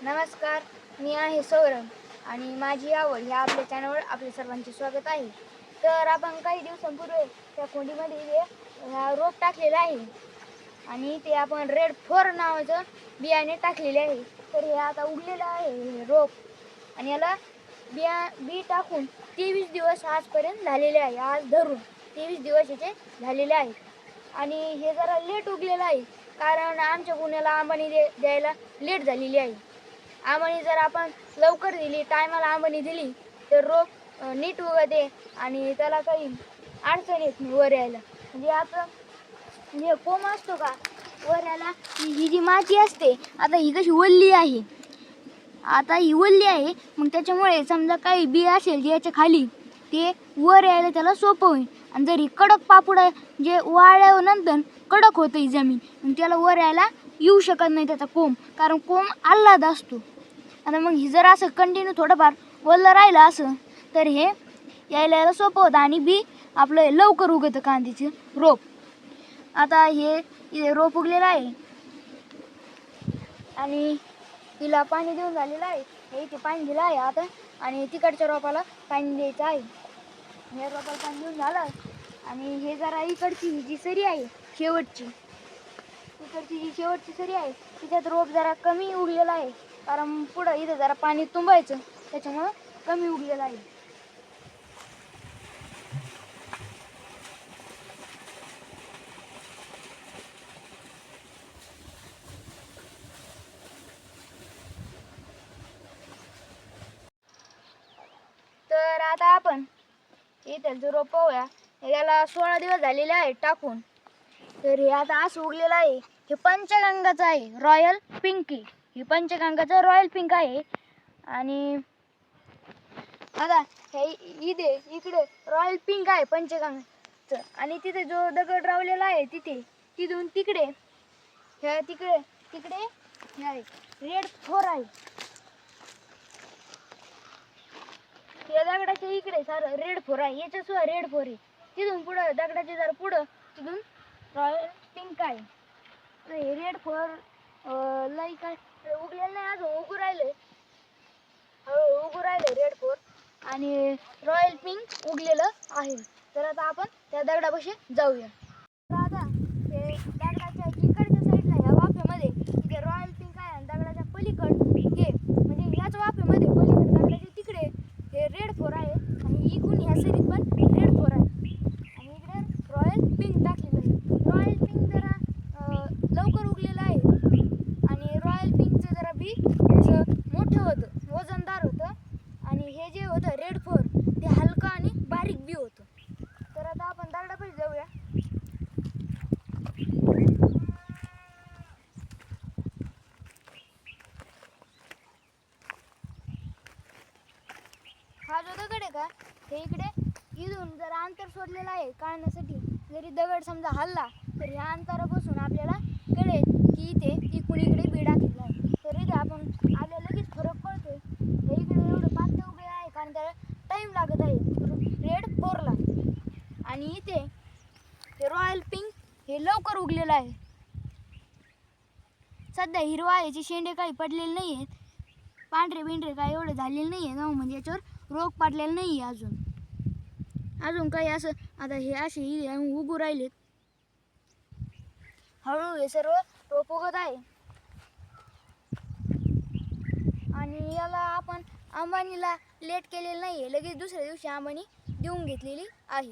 नमस्कार, मी आहे सौरभ आणि माझी आवड ह्या आपल्या चॅनलवर आपले सर्वांचे स्वागत आहे. तर आपण काही दिवसांपूर्वी त्या कोंडीमध्ये रोप टाकलेलं आहे आणि ते आपण रेड 4 नावाचं बियाणे टाकलेले आहे. तर हे आता उगलेलं आहे हे रोप आणि याला बी टाकून 23 दिवस आजपर्यंत झालेले आहे. आज धरून 23 दिवस याचे झालेले आहेत आणि हे जरा लेट उगलेलं आहे कारण आमच्या पुण्याला आंबानी द्यायला लेट झालेली आहे. आंबानी जर आपण लवकर दिली, टायमाला आंबानी दिली तर रोप नीट उगते आणि त्याला काही अडचण येत नाही वर यायला. म्हणजे आता हे कोंब असतो का वर यायला, ही जी माती असते आता ही कशी वल्ली आहे, आता ही वल्ली आहे, मग त्याच्यामुळे समजा काही बी असेल जे याच्या खाली ते वर यायला त्याला सोपं होईल. आणि जर ही कडक पापुड जे वाळल्यानंतर कडक होतं ही जमीन, मग त्याला वर यायला येऊ शकत नाही त्याचा कोंब, कारण कोंब आल्हाद असतो. आता मग ही जर असं कंटिन्यू थोडंफार वल्लं राहिलं असं तर हे यायला सोपं होतं आणि बी आपलं लवकर उगतं कांद्याचे रोप. आता हे रोप उगलेलं आहे आणि तिला पाणी देऊन झालेलं आहे. हे इथे पाणी दिलं आहे आता आणि तिकडच्या रोपाला पाणी द्यायचं आहे. या रोपाला पाणी देऊन झालं आणि हे जरा इकडची ही जी सरी आहे इकडची जी शेवटची सरी आहे तिच्यात रोप जरा कमी उगलेला आहे, कारण पुढं इथं जरा पाणी तुंबायचं त्याच्यामुळं कमी उगलेलं आहे. तर आता आपण इथं जो रोप पाहूया, याला 16 दिवस झालेले आहे टाकून. तर हे आता असं उगलेलं आहे. हे पंचगंगाचं आहे, रॉयल पिंकी. ही पंचगंगाचं रॉयल पिंक आहे आणि आता हे इकडे रॉयल पिंक आहे पंचगंगाचं आणि तिथे जो दगड रावलेला आहे तिथून तिकडे तिकडे हे आहे रेड 4 आहे. या दगडाच्या इकडे सारं रेड 4 आहे, याच्या सुद्धा रेड 4 आहे. तिथून पुढं दगडाच्या जरा पुढं तिथून रॉयल पिंक आहे. हे रेड 4 लई काय उगलेलं नाही, अजून उगू राहिले रेड 4 आणि रॉयल पिंक उगलेलं आहे. तर आता आपण त्या दगडापाशी जाऊया. तर आता हे दगडाच्या इकडच्या साईडला ह्या वाफ्यामध्ये इथे रॉयल पिंक आहे आणि दगडाच्या पलीकड हे म्हणजे ह्याच वाफ्यामध्ये पलीकड दगडाच्या तिकडे हे रेड 4 आहे आणि इकडून ह्या सरीत पण रेड 4 आहे आणि इकडे रॉयल पिंक टाकलेलं आहे. रॉयल पिंक जरा लवकर उगलेलं आहे आणि रॉयल पिंकचं जरा बी असं मोठं होतं, वजनदार होतं आणि हे जे होतं रेड 4 ते हलकं आणि बारीक बी होतं. तर आता आपण दगडापाशी जाऊया. हा जो दगड आहे का, हे इथून जरा अंतर सोडलेलं आहे काढण्यासाठी. जरी दगड समजा हल्ला तर ह्या अंतरापासून आपल्याला कळेल की इकडे बी टाकलेलं आहे. तर इथे आपण आपल्याला लगेच फरक पडतोय. हे इकडे एवढं पातळ उभे आहे कारण त्याला टाईम लागत आहे रेड 4ला आणि इथे हे रॉयल पिंक हे लवकर उगलेलं आहे. सध्या हिरवा आहे, याचे शेंडे काही पडलेले नाही आहेत, पांढरे बिंढरे काही एवढे झालेले नाही आहे, म्हणजे याच्यावर रोग पडलेला नाही आहे अजून काही असं. आता हे असे उगू राहिलेत, हळूहळू हे सर्व रोप उगत आहे आणि याला आपण अंबानीला लेट केलेलं नाही आहे, लगेच दुसऱ्या दिवशी अंबानी देऊन घेतलेली आहे.